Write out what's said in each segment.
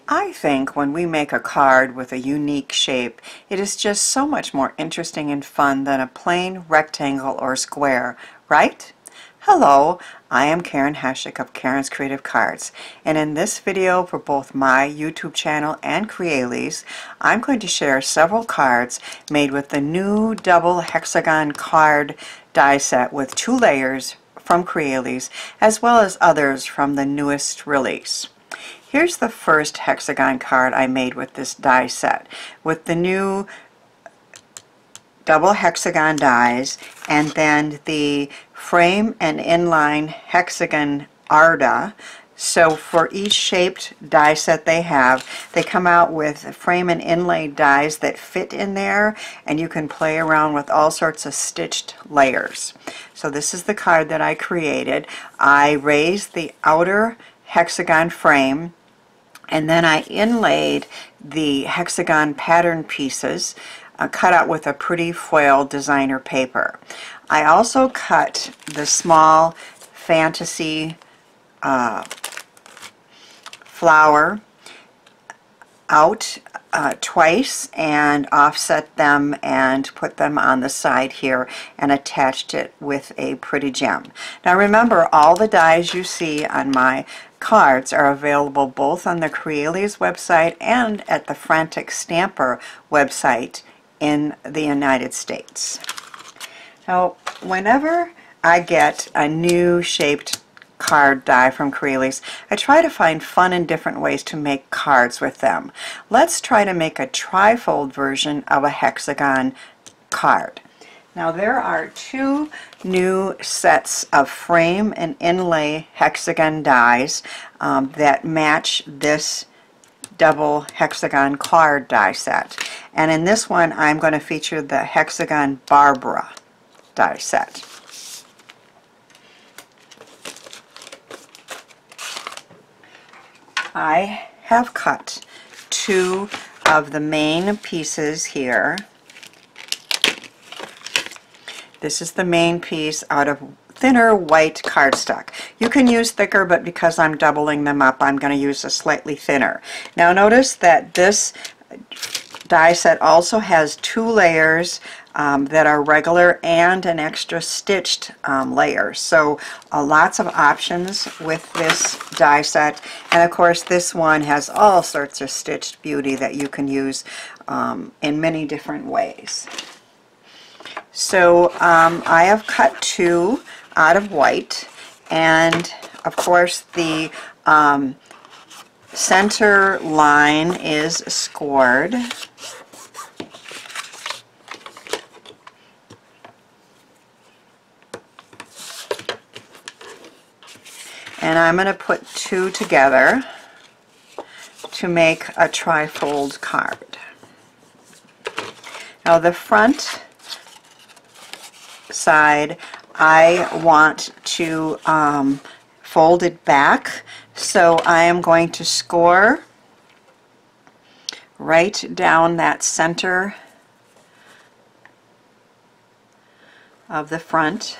I think when we make a card with a unique shape, it is just so much more interesting and fun than a plain rectangle or square, right? Hello, I am Karen Heshik of Karen's Creative Cards, and in this video for both my YouTube channel and Crealies, I'm going to share several cards made with the new double hexagon card die set with 2 layers from Crealies, as well as others from the newest release. Here's the first hexagon card I made with this die set, with the new double hexagon dies and then the frame and inline hexagon Arda. So for each shaped die set they come out with frame and inlay dies that fit in there, and you can play around with all sorts of stitched layers. So this is the card that I created. I raised the outer hexagon frame, and then I inlaid the hexagon pattern pieces cut out with a pretty foil designer paper. I also cut the small fantasy flower out twice and offset them and put them on the side here and attached it with a pretty gem. Now remember, all the dies you see on my cards are available both on the Crealies website and at the Frantic Stamper website in the United States. Now whenever I get a new shaped card die from Crealies, I try to find fun and different ways to make cards with them. Let's try to make a trifold version of a hexagon card. Now there are 2 new sets of frame and inlay hexagon dies that match this double hexagon card die set. And in this one I'm going to feature the hexagon Barbara die set. I have cut 2 of the main pieces here. This is the main piece out of thinner white cardstock. You can use thicker, but because I'm doubling them up, I'm going to use a slightly thinner. Now notice that this die set also has 2 layers that are regular and an extra stitched layer. So lots of options with this die set, and of course this one has all sorts of stitched beauty that you can use in many different ways. So I have cut 2 out of white, and of course the center line is scored. And I'm going to put 2 together to make a trifold card. Now the front side I want to fold it back, so I am going to score right down that center of the front.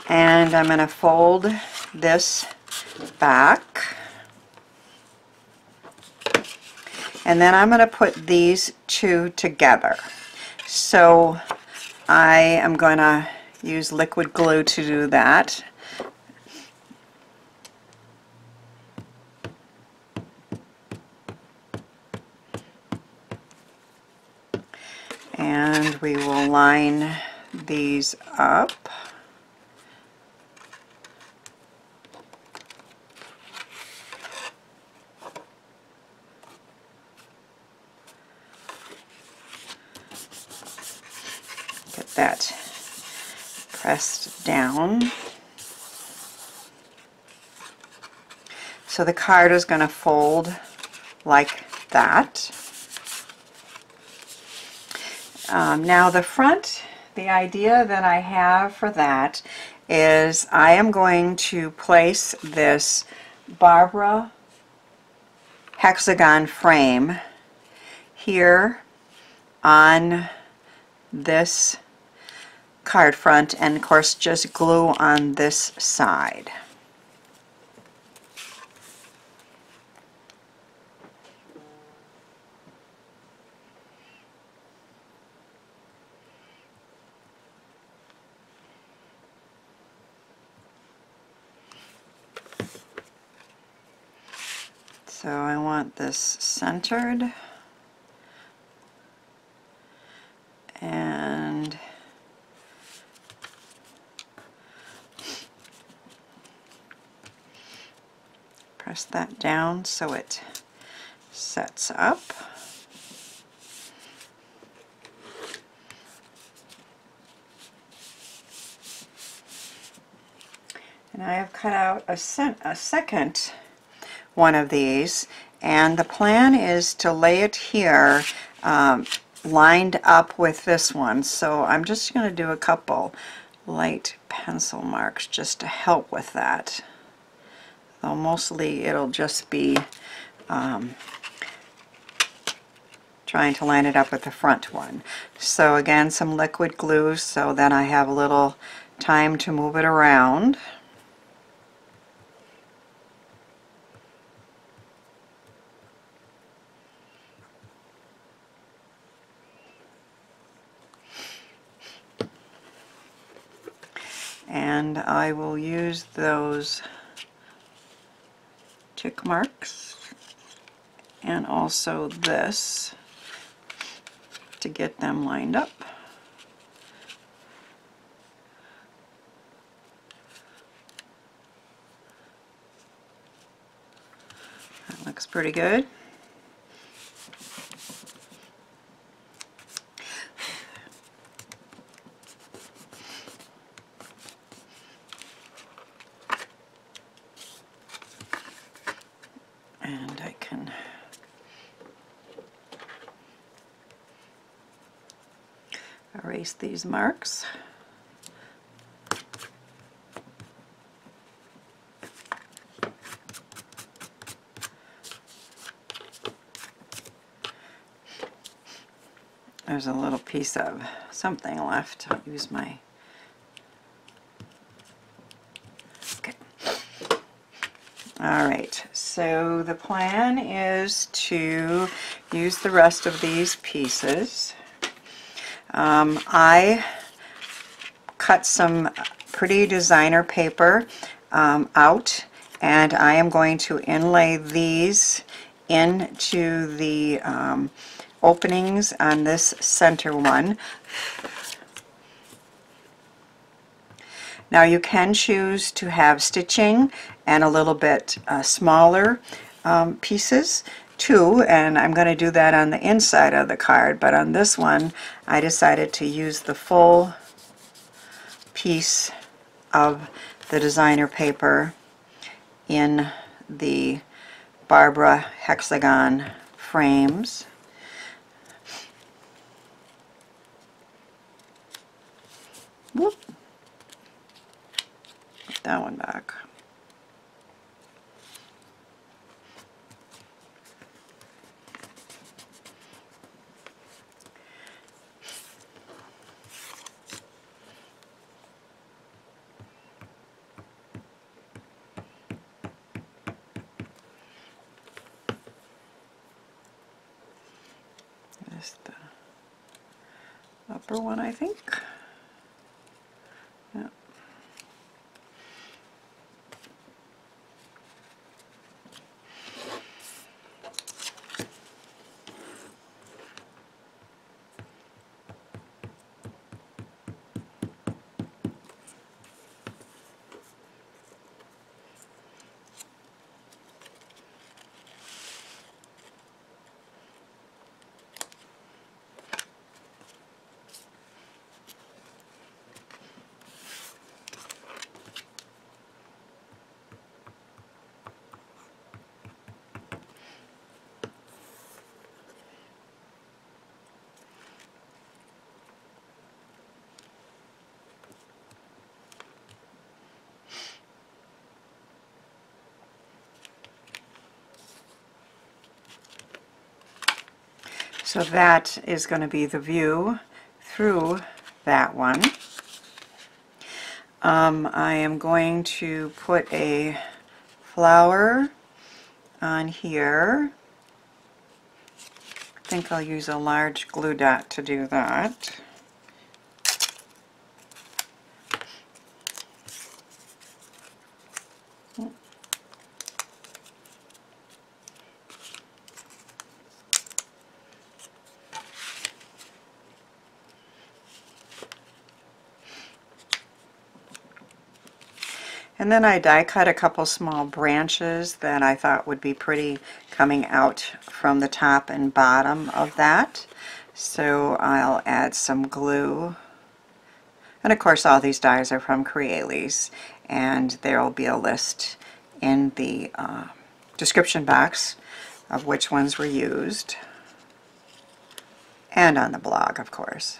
And I'm going to fold this back, and then I'm going to put these 2 together. So I am going to use liquid glue to do that. And we will line these up. Get that pressed down. So the card is going to fold like that. Now the front, the idea that I have for that is I am going to place this Barbara hexagon frame here on this card front, and of course just glue on this side. So I want this centered, and press that down so it sets up. And I have cut out a second one of these, and the plan is to lay it here lined up with this one. So I'm just going to do a couple light pencil marks just to help with that. Though mostly it'll just be trying to line it up with the front one. So again, some liquid glue so that I have a little time to move it around. And I will use those tick marks and also this to get them lined up. That looks pretty good. And I can erase these marks. There's a little piece of something left. I'll use my... Good. Alright, so the plan is to use the rest of these pieces. I cut some pretty designer paper out, and I am going to inlay these into the openings on this center one. Now you can choose to have stitching and a little bit smaller pieces too, and I'm going to do that on the inside of the card, but on this one I decided to use the full piece of the designer paper in the Barbara hexagon frames. Whoop. Put that one back. Just the upper one, I think. Yeah. So that is going to be the view through that one. I am going to put a flower on here. I think I'll use a large glue dot to do that. And then I die cut a couple small branches that I thought would be pretty coming out from the top and bottom of that. So I'll add some glue. And of course all these dies are from Crealies, and there will be a list in the description box of which ones were used, and on the blog, of course.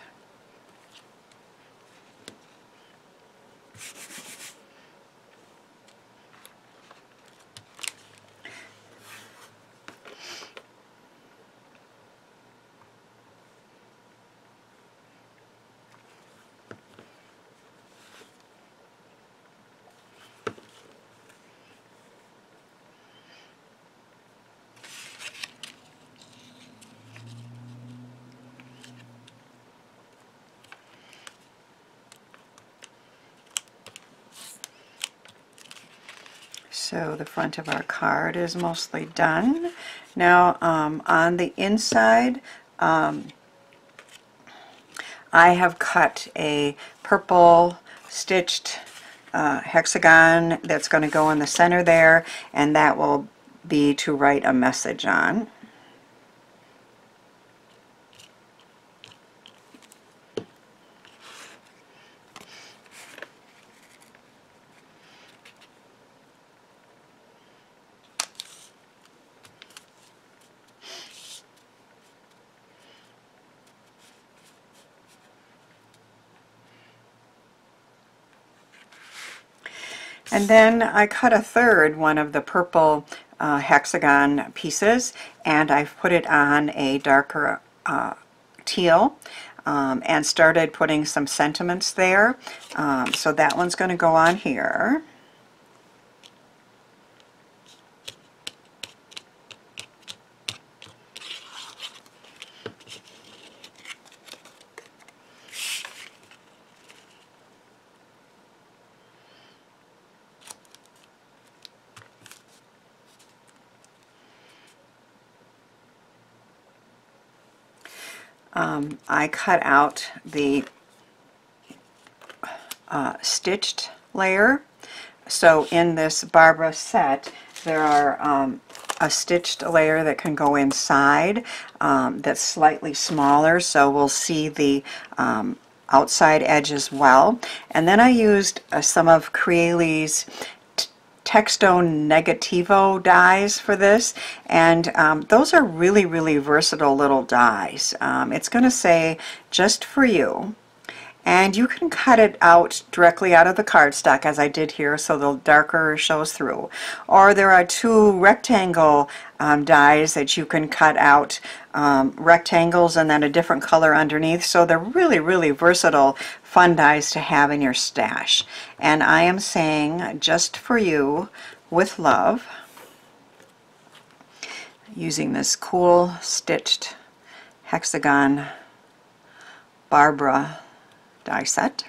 So the front of our card is mostly done. Now on the inside, I have cut a purple stitched hexagon that's going to go in the center there, and that will be to write a message on. And then I cut a third one of the purple hexagon pieces, and I've put it on a darker teal and started putting some sentiments there. So that one's going to go on here. I cut out the stitched layer. So in this Barbara set, there are a stitched layer that can go inside that's slightly smaller, so we'll see the outside edge as well. And then I used some of Crealies Texto Negativo dies for this, and those are really, really versatile little dies. It's going to say just for you, and you can cut it out directly out of the cardstock as I did here, so the darker shows through. Or there are two rectangle dies that you can cut out rectangles and then a different color underneath, so they're really, really versatile, fun dies to have in your stash. And I am saying just for you with love, using this cool stitched hexagon Barbara die set.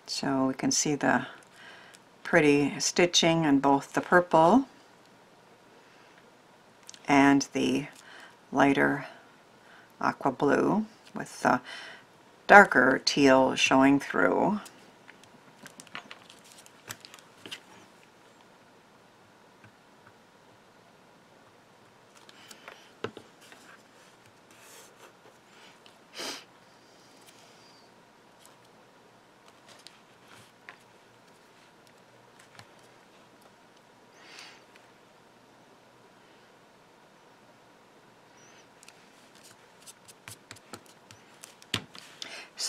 So we can see the pretty stitching in both the purple and the lighter aqua blue with the darker teal showing through.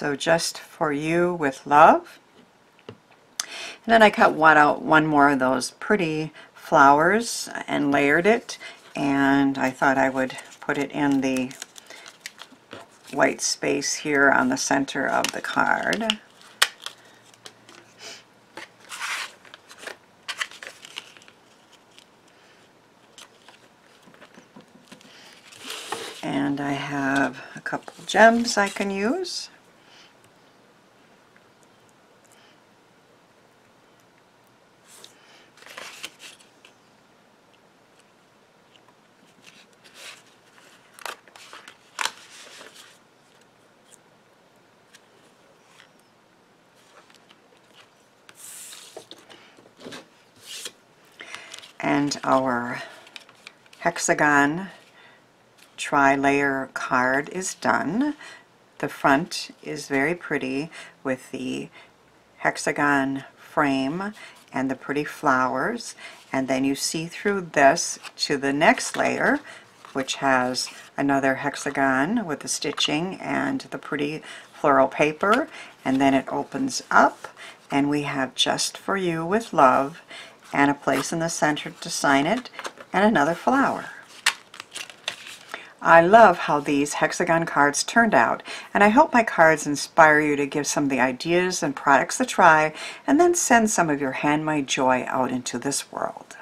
So just for you with love. And then I cut one more of those pretty flowers and layered it, and I thought I would put it in the white space here on the center of the card. And I have a couple gems I can use. And our hexagon tri-layer card is done. The front is very pretty with the hexagon frame and the pretty flowers, and then you see through this to the next layer, which has another hexagon with the stitching and the pretty floral paper, and then it opens up and we have Just for You with Love and a place in the center to sign it and another flower. I love how these hexagon cards turned out, and I hope my cards inspire you to give some of the ideas and products a try and then send some of your handmade joy out into this world.